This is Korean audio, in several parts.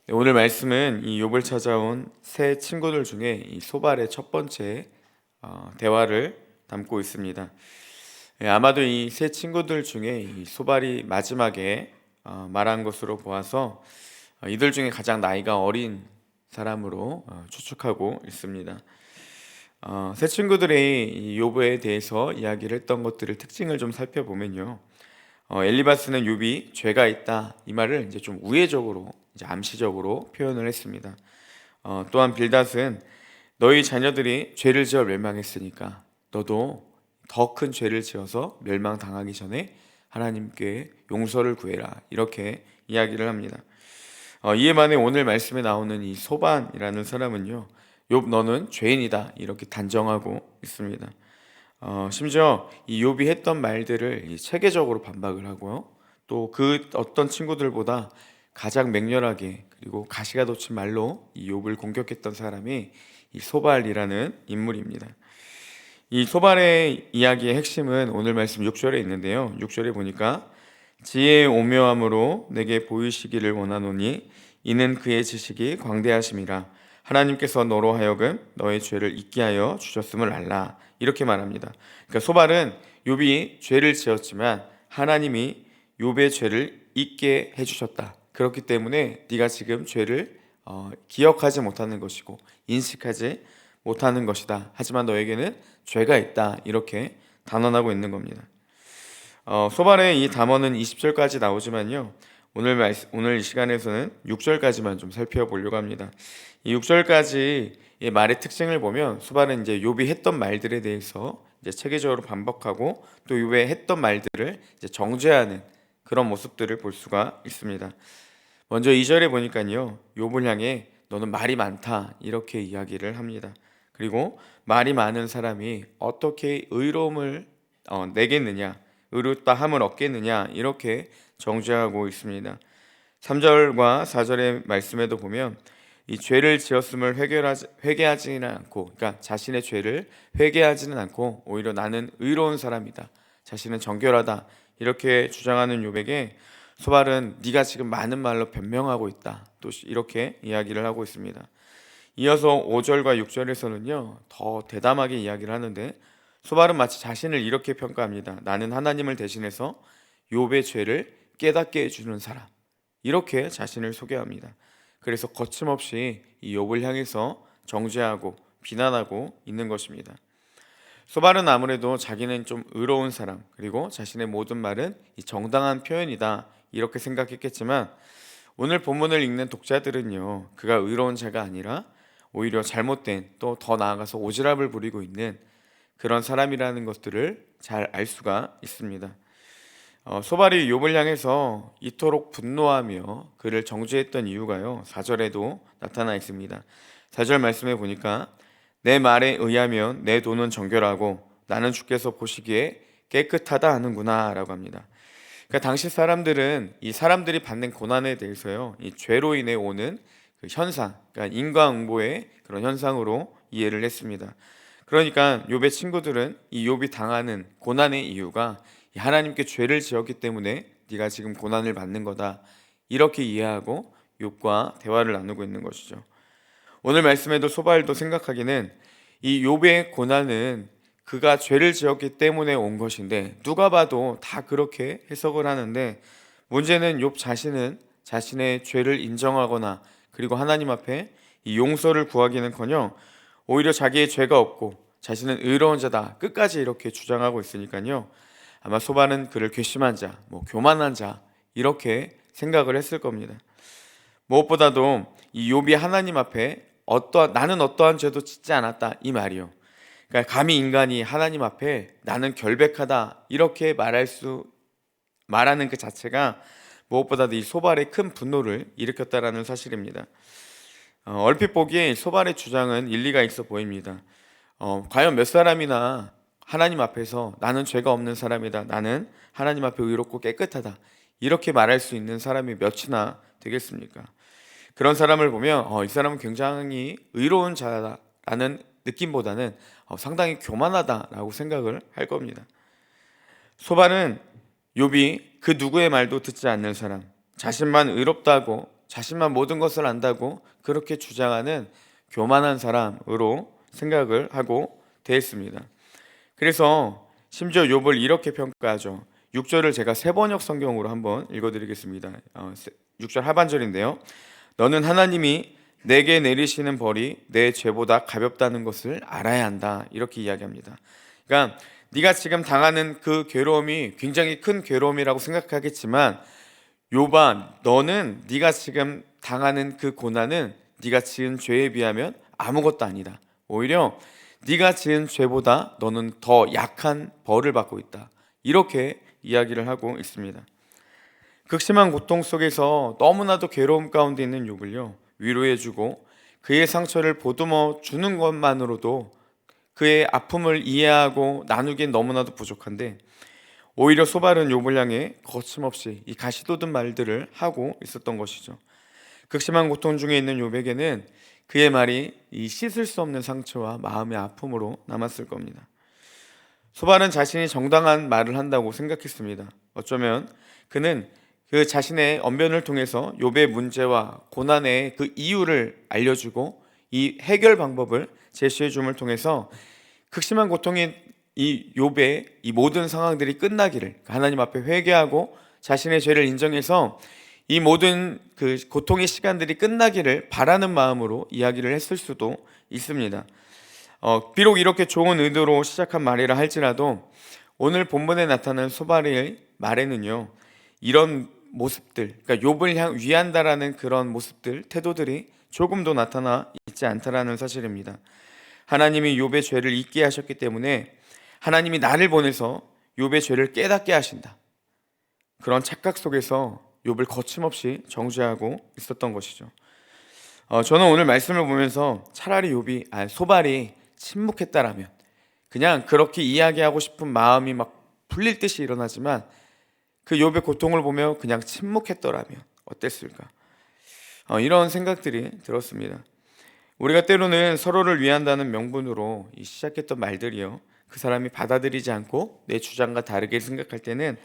네, 오늘 말씀은 이 욥을 찾아온 세 친구들 중에 이 소발의 첫 번째 대화를 담고 있습니다. 아마도 이 세 친구들 중에 이 소발이 마지막에 말한 것으로 보아서 이들 중에 가장 나이가 어린 사람으로 추측하고 있습니다. 세 친구들의 이 욥에 대해서 이야기를 했던 것들을 특징을 좀 살펴보면요. 엘리바스는 욥이 죄가 있다 이 말을 이제 좀 우회적으로 이제 암시적으로 표현을 했습니다. 또한 빌닷은 너희 자녀들이 죄를 지어 멸망했으니까 너도 더 큰 죄를 지어서 멸망당하기 전에 하나님께 용서를 구해라 이렇게 이야기를 합니다. 이에 반해 오늘 말씀에 나오는 이 소반이라는 사람은요, 욥 너는 죄인이다 이렇게 단정하고 있습니다. 심지어 이 욥이 했던 말들을 체계적으로 반박을 하고요. 또 그 어떤 친구들보다 가장 맹렬하게 그리고 가시가 돋친 말로 이 욥을 공격했던 사람이 이 소발이라는 인물입니다. 이 소발의 이야기의 핵심은 오늘 말씀 6절에 있는데요. 6절에 보니까 지혜의 오묘함으로 내게 보이시기를 원하노니 이는 그의 지식이 광대하심이라 하나님께서 너로 하여금 너의 죄를 잊게 하여 주셨음을 알라 이렇게 말합니다. 그러니까 소발은 욥이 죄를 지었지만 하나님이 욥의 죄를 잊게 해주셨다. 그렇기 때문에 네가 지금 죄를 기억하지 못하는 것이고 인식하지 못하는 것이다. 하지만 너에게는 죄가 있다. 이렇게 단언하고 있는 겁니다. 소발의 이 담언은 20절까지 나오지만요. 오늘 이 시간에서는 6절까지만 좀 살펴보려고 합니다. 이 6절까지의 말의 특징을 보면 소발은 이제 욥이 했던 말들에 대해서 이제 체계적으로 반복하고 또 욥의 했던 말들을 이제 정죄하는 그런 모습들을 볼 수가 있습니다. 먼저 2절에 보니까요. 욥을 향해 너는 말이 많다 이렇게 이야기를 합니다. 그리고 말이 많은 사람이 어떻게 의로움을 내겠느냐 의롭다 함을 얻겠느냐 이렇게 정죄하고 있습니다. 3절과 4절의 말씀에도 보면 이 죄를 지었음을 회개하지는 않고 그러니까 자신의 죄를 회개하지는 않고 오히려 나는 의로운 사람이다. 자신은 정결하다. 이렇게 주장하는 욥에게 소발은 네가 지금 많은 말로 변명하고 있다. 또 이렇게 이야기를 하고 있습니다. 이어서 5절과 6절에서는요. 더 대담하게 이야기를 하는데 소발은 마치 자신을 이렇게 평가합니다. 나는 하나님을 대신해서 욥의 죄를 깨닫게 해주는 사람. 이렇게 자신을 소개합니다. 그래서 거침없이 이 욥을 향해서 정죄하고 비난하고 있는 것입니다. 소발은 아무래도 자기는 좀 의로운 사람 그리고 자신의 모든 말은 이 정당한 표현이다 이렇게 생각했겠지만 오늘 본문을 읽는 독자들은요 그가 의로운 자가 아니라 오히려 잘못된 또 더 나아가서 오지랖을 부리고 있는 그런 사람이라는 것들을 잘 알 수가 있습니다. 소발이 욥을 향해서 이토록 분노하며 그를 정죄했던 이유가요 4절에도 나타나 있습니다. 4절 말씀에 보니까 내 말에 의하면 내 돈은 정결하고 나는 주께서 보시기에 깨끗하다 하는구나 라고 합니다. 그러니까 당시 사람들은 이 사람들이 받는 고난에 대해서요 이 죄로 인해 오는 그 현상, 그러니까 인과응보의 그런 현상으로 이해를 했습니다. 그러니까 욥의 친구들은 이 욥이 당하는 고난의 이유가 하나님께 죄를 지었기 때문에 네가 지금 고난을 받는 거다 이렇게 이해하고 욥과 대화를 나누고 있는 것이죠. 오늘 말씀에도 소발도 생각하기는 이 욥의 고난은 그가 죄를 지었기 때문에 온 것인데 누가 봐도 다 그렇게 해석을 하는데 문제는 욥 자신은 자신의 죄를 인정하거나 그리고 하나님 앞에 이 용서를 구하기는커녕 오히려 자기의 죄가 없고 자신은 의로운 자다 끝까지 이렇게 주장하고 있으니까요. 아마 소발은 그를 괘씸한 자, 교만한 자 이렇게 생각을 했을 겁니다. 무엇보다도 이 욥이 하나님 앞에 나는 어떠한 죄도 짓지 않았다 이 말이요. 그러니까 감히 인간이 하나님 앞에 나는 결백하다 이렇게 말하는 그 자체가 무엇보다도 이 소발의 큰 분노를 일으켰다라는 사실입니다. 얼핏 보기에 소발의 주장은 일리가 있어 보입니다. 과연 몇 사람이나 하나님 앞에서 나는 죄가 없는 사람이다. 나는 하나님 앞에 의롭고 깨끗하다. 이렇게 말할 수 있는 사람이 몇이나 되겠습니까? 그런 사람을 보면 이 사람은 굉장히 의로운 자라는 느낌보다는 상당히 교만하다라고 생각을 할 겁니다. 소발은 욥이 그 누구의 말도 듣지 않는 사람, 자신만 의롭다고 자신만 모든 것을 안다고 그렇게 주장하는 교만한 사람으로 생각을 하고 대했습니다. 그래서 심지어 욥을 이렇게 평가하죠. 6절을 제가 세번역 성경으로 한번 읽어드리겠습니다. 6절 하반절인데요. 너는 하나님이 내게 내리시는 벌이 내 죄보다 가볍다는 것을 알아야 한다. 이렇게 이야기합니다. 그러니까 네가 지금 당하는 그 괴로움이 굉장히 큰 괴로움이라고 생각하겠지만 욥아, 너는 네가 지금 당하는 그 고난은 네가 지은 죄에 비하면 아무것도 아니다. 오히려 네가 지은 죄보다 너는 더 약한 벌을 받고 있다. 이렇게 이야기를 하고 있습니다. 극심한 고통 속에서 너무나도 괴로움 가운데 있는 욥을요, 위로해주고 그의 상처를 보듬어 주는 것만으로도 그의 아픔을 이해하고 나누기엔 너무나도 부족한데, 오히려 소발은 욥을 향해 거침없이 이 가시돋은 말들을 하고 있었던 것이죠. 극심한 고통 중에 있는 욥에게는 그의 말이 이 씻을 수 없는 상처와 마음의 아픔으로 남았을 겁니다. 소발은 자신이 정당한 말을 한다고 생각했습니다. 어쩌면 그는 그 자신의 언변을 통해서 욥의 문제와 고난의 그 이유를 알려주고 이 해결 방법을 제시해 줌을 통해서 극심한 고통인 이 욥의 이 모든 상황들이 끝나기를, 하나님 앞에 회개하고 자신의 죄를 인정해서 이 모든 그 고통의 시간들이 끝나기를 바라는 마음으로 이야기를 했을 수도 있습니다. 비록 이렇게 좋은 의도로 시작한 말이라 할지라도 오늘 본문에 나타난 소발의 말에는요, 이런 모습들, 그러니까 욥을 위한다라는 그런 모습들, 태도들이 조금도 나타나 있지 않다라는 사실입니다. 하나님이 욥의 죄를 잊게 하셨기 때문에 하나님이 나를 보내서 욥의 죄를 깨닫게 하신다. 그런 착각 속에서 욥을 거침없이 정죄하고 있었던 것이죠. 저는 오늘 말씀을 보면서 차라리 소발이 침묵했다라면, 그냥 그렇게 이야기하고 싶은 마음이 막 불릴 듯이 일어나지만 그 욥의 고통을 보며 그냥 침묵했더라면 어땠을까? 이런 생각들이 들었습니다. 우리가 때로는 서로를 위한다는 명분으로 시작했던 말들이요, 그 사람이 받아들이지 않고 내 주장과 다르게 생각할 때는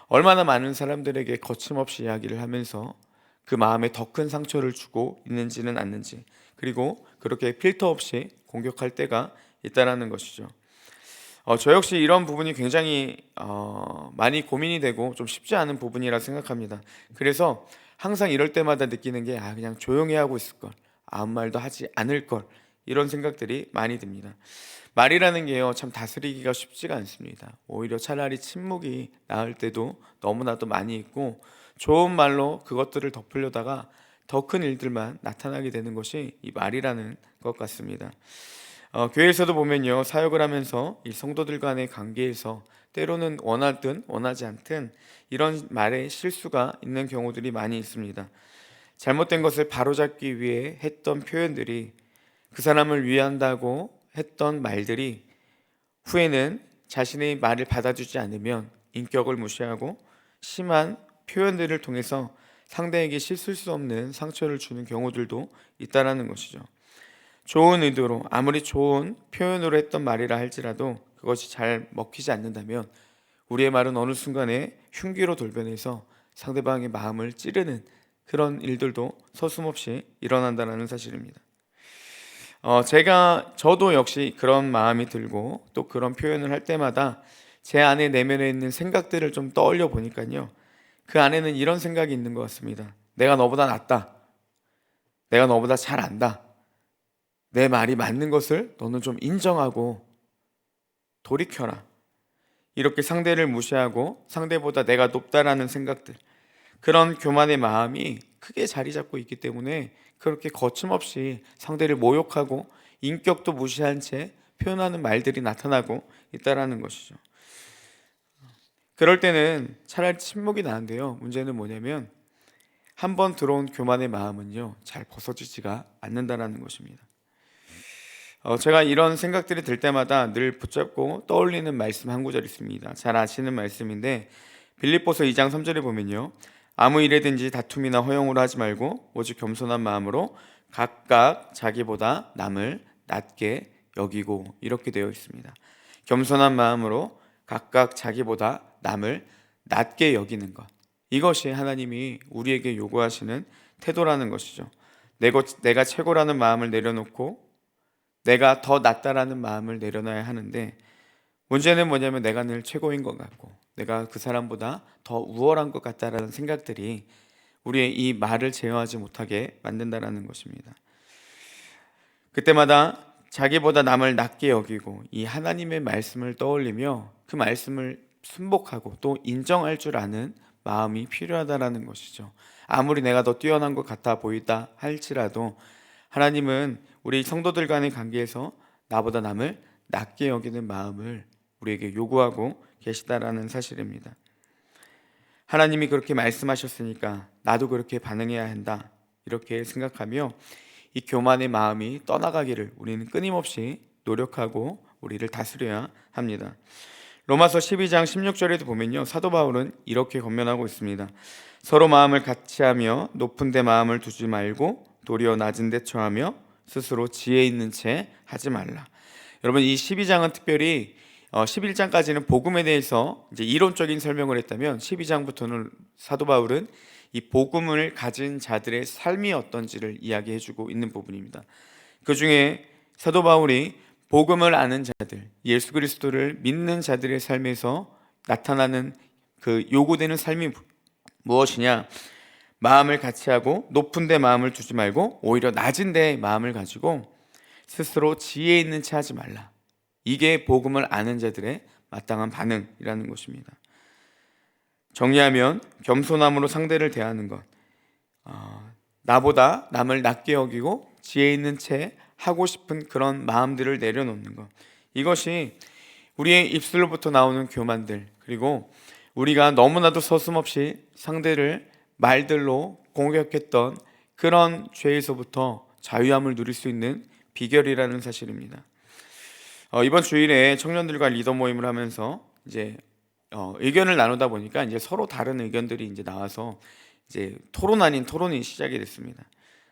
얼마나 많은 사람들에게 거침없이 이야기를 하면서 그 마음에 더 큰 상처를 주고 있는지는 않는지, 그리고 그렇게 필터 없이 공격할 때가 있다라는 것이죠. 저 역시 이런 부분이 굉장히 많이 고민이 되고 좀 쉽지 않은 부분이라 생각합니다. 그래서 항상 이럴 때마다 느끼는 게 그냥 조용히 하고 있을 걸, 아무 말도 하지 않을 걸, 이런 생각들이 많이 듭니다. 말이라는 게요, 참 다스리기가 쉽지가 않습니다. 오히려 차라리 침묵이 나을 때도 너무나도 많이 있고, 좋은 말로 그것들을 덮으려다가 더 큰 일들만 나타나게 되는 것이 이 말이라는 것 같습니다. 교회에서도 보면요, 사역을 하면서 이 성도들 간의 관계에서 때로는 원하든 원하지 않든 이런 말에 실수가 있는 경우들이 많이 있습니다. 잘못된 것을 바로잡기 위해 했던 표현들이, 그 사람을 위한다고 했던 말들이 후에는 자신의 말을 받아주지 않으면 인격을 무시하고 심한 표현들을 통해서 상대에게 씻을 수 없는 상처를 주는 경우들도 있다라는 것이죠. 좋은 의도로 아무리 좋은 표현으로 했던 말이라 할지라도 그것이 잘 먹히지 않는다면 우리의 말은 어느 순간에 흉기로 돌변해서 상대방의 마음을 찌르는 그런 일들도 서슴없이 일어난다는 사실입니다. 저도 역시 그런 마음이 들고 또 그런 표현을 할 때마다 제 안에 내면에 있는 생각들을 좀 떠올려 보니까요, 그 안에는 이런 생각이 있는 것 같습니다. 내가 너보다 낫다. 내가 너보다 잘 안다. 내 말이 맞는 것을 너는 좀 인정하고 돌이켜라. 이렇게 상대를 무시하고 상대보다 내가 높다라는 생각들, 그런 교만의 마음이 크게 자리 잡고 있기 때문에 그렇게 거침없이 상대를 모욕하고 인격도 무시한 채 표현하는 말들이 나타나고 있다라는 것이죠. 그럴 때는 차라리 침묵이 나은데요, 문제는 뭐냐면 한번 들어온 교만의 마음은요, 잘 벗어지지가 않는다라는 것입니다. 제가 이런 생각들이 들 때마다 늘 붙잡고 떠올리는 말씀 한 구절 있습니다. 잘 아시는 말씀인데 빌립보서 2장 3절에 보면요, 아무 일에든지 다툼이나 허용으로 하지 말고 오직 겸손한 마음으로 각각 자기보다 남을 낮게 여기고, 이렇게 되어 있습니다. 겸손한 마음으로 각각 자기보다 남을 낮게 여기는 것, 이것이 하나님이 우리에게 요구하시는 태도라는 것이죠. 내가 최고라는 마음을 내려놓고 내가 더 낫다라는 마음을 내려놔야 하는데, 문제는 뭐냐면 내가 늘 최고인 것 같고 내가 그 사람보다 더 우월한 것 같다라는 생각들이 우리의 이 말을 제어하지 못하게 만든다라는 것입니다. 그때마다 자기보다 남을 낮게 여기고 이 하나님의 말씀을 떠올리며 그 말씀을 순복하고 또 인정할 줄 아는 마음이 필요하다라는 것이죠. 아무리 내가 더 뛰어난 것 같아 보이다 할지라도 하나님은 우리 성도들 간의 관계에서 나보다 남을 낮게 여기는 마음을 우리에게 요구하고 계시다라는 사실입니다. 하나님이 그렇게 말씀하셨으니까 나도 그렇게 반응해야 한다, 이렇게 생각하며 이 교만의 마음이 떠나가기를 우리는 끊임없이 노력하고 우리를 다스려야 합니다. 로마서 12장 16절에도 보면요, 사도 바울은 이렇게 권면하고 있습니다. 서로 마음을 같이하며 높은 데 마음을 두지 말고 도리어 낮은 데 처하며 스스로 지혜 있는 채 하지 말라. 여러분, 이 12장은 특별히 11장까지는 복음에 대해서 이제 이론적인 설명을 했다면 12장부터는 사도 바울은 이 복음을 가진 자들의 삶이 어떤지를 이야기해주고 있는 부분입니다. 그 중에 사도 바울이 복음을 아는 자들, 예수 그리스도를 믿는 자들의 삶에서 나타나는 그 요구되는 삶이 무엇이냐? 마음을 같이하고 높은 데 마음을 두지 말고 오히려 낮은 데 마음을 가지고 스스로 지혜 있는 채 하지 말라. 이게 복음을 아는 자들의 마땅한 반응이라는 것입니다. 정리하면 겸손함으로 상대를 대하는 것, 나보다 남을 낮게 여기고 지혜 있는 채 하고 싶은 그런 마음들을 내려놓는 것, 이것이 우리의 입술로부터 나오는 교만들, 그리고 우리가 너무나도 서슴없이 상대를 말들로 공격했던 그런 죄에서부터 자유함을 누릴 수 있는 비결이라는 사실입니다. 이번 주일에 청년들과 리더 모임을 하면서 이제 의견을 나누다 보니까 이제 서로 다른 의견들이 이제 나와서 이제 토론 아닌 토론이 시작이 됐습니다.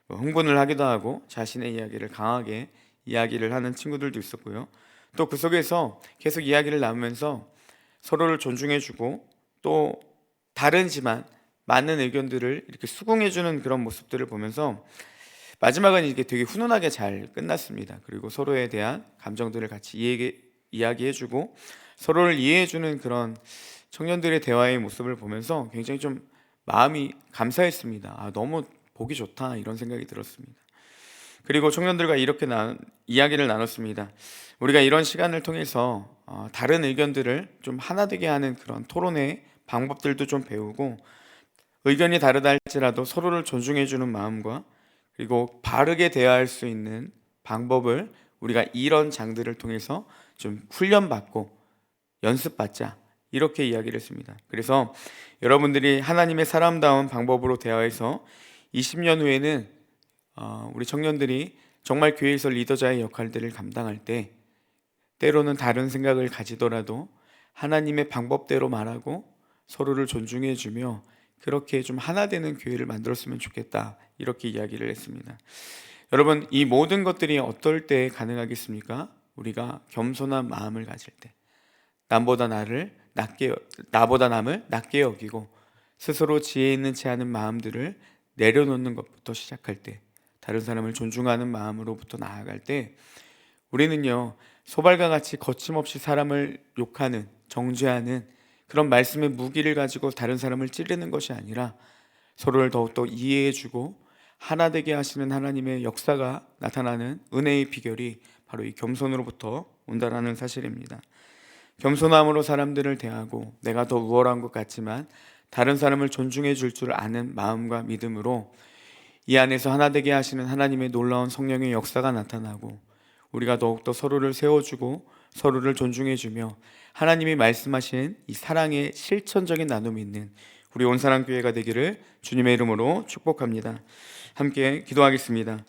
흥분을 하기도 하고 자신의 이야기를 강하게 이야기를 하는 친구들도 있었고요. 또 그 속에서 계속 이야기를 나누면서 서로를 존중해주고 또 다르지만 맞는 의견들을 이렇게 수긍해주는 그런 모습들을 보면서 마지막은 이게 되게 훈훈하게 잘 끝났습니다. 그리고 서로에 대한 감정들을 같이 이야기해주고 서로를 이해해주는 그런 청년들의 대화의 모습을 보면서 굉장히 좀 마음이 감사했습니다. 너무 보기 좋다, 이런 생각이 들었습니다. 그리고 청년들과 이렇게 이야기를 나눴습니다. 우리가 이런 시간을 통해서 다른 의견들을 좀 하나 되게 하는 그런 토론의 방법들도 좀 배우고, 의견이 다르다 할지라도 서로를 존중해주는 마음과 그리고 바르게 대화할 수 있는 방법을 우리가 이런 장들을 통해서 좀 훈련받고 연습받자, 이렇게 이야기를 했습니다. 그래서 여러분들이 하나님의 사람다운 방법으로 대화해서 20년 후에는 우리 청년들이 정말 교회에서 리더자의 역할들을 감당할 때 때로는 다른 생각을 가지더라도 하나님의 방법대로 말하고 서로를 존중해주며 그렇게 좀 하나 되는 교회를 만들었으면 좋겠다, 이렇게 이야기를 했습니다. 여러분, 이 모든 것들이 어떨 때 가능하겠습니까? 우리가 겸손한 마음을 가질 때, 나보다 남을 낮게 여기고 스스로 지혜 있는 채 하는 마음들을 내려놓는 것부터 시작할 때, 다른 사람을 존중하는 마음으로부터 나아갈 때, 우리는요, 소발과 같이 거침없이 사람을 욕하는, 정죄하는 그런 말씀의 무기를 가지고 다른 사람을 찌르는 것이 아니라 서로를 더욱더 이해해주고 하나 되게 하시는 하나님의 역사가 나타나는 은혜의 비결이 바로 이 겸손으로부터 온다라는 사실입니다. 겸손함으로 사람들을 대하고 내가 더 우월한 것 같지만 다른 사람을 존중해 줄 줄 아는 마음과 믿음으로 이 안에서 하나 되게 하시는 하나님의 놀라운 성령의 역사가 나타나고 우리가 더욱더 서로를 세워주고 서로를 존중해주며 하나님이 말씀하신 이 사랑의 실천적인 나눔이 있는 우리 온사랑교회가 되기를 주님의 이름으로 축복합니다. 함께 기도하겠습니다.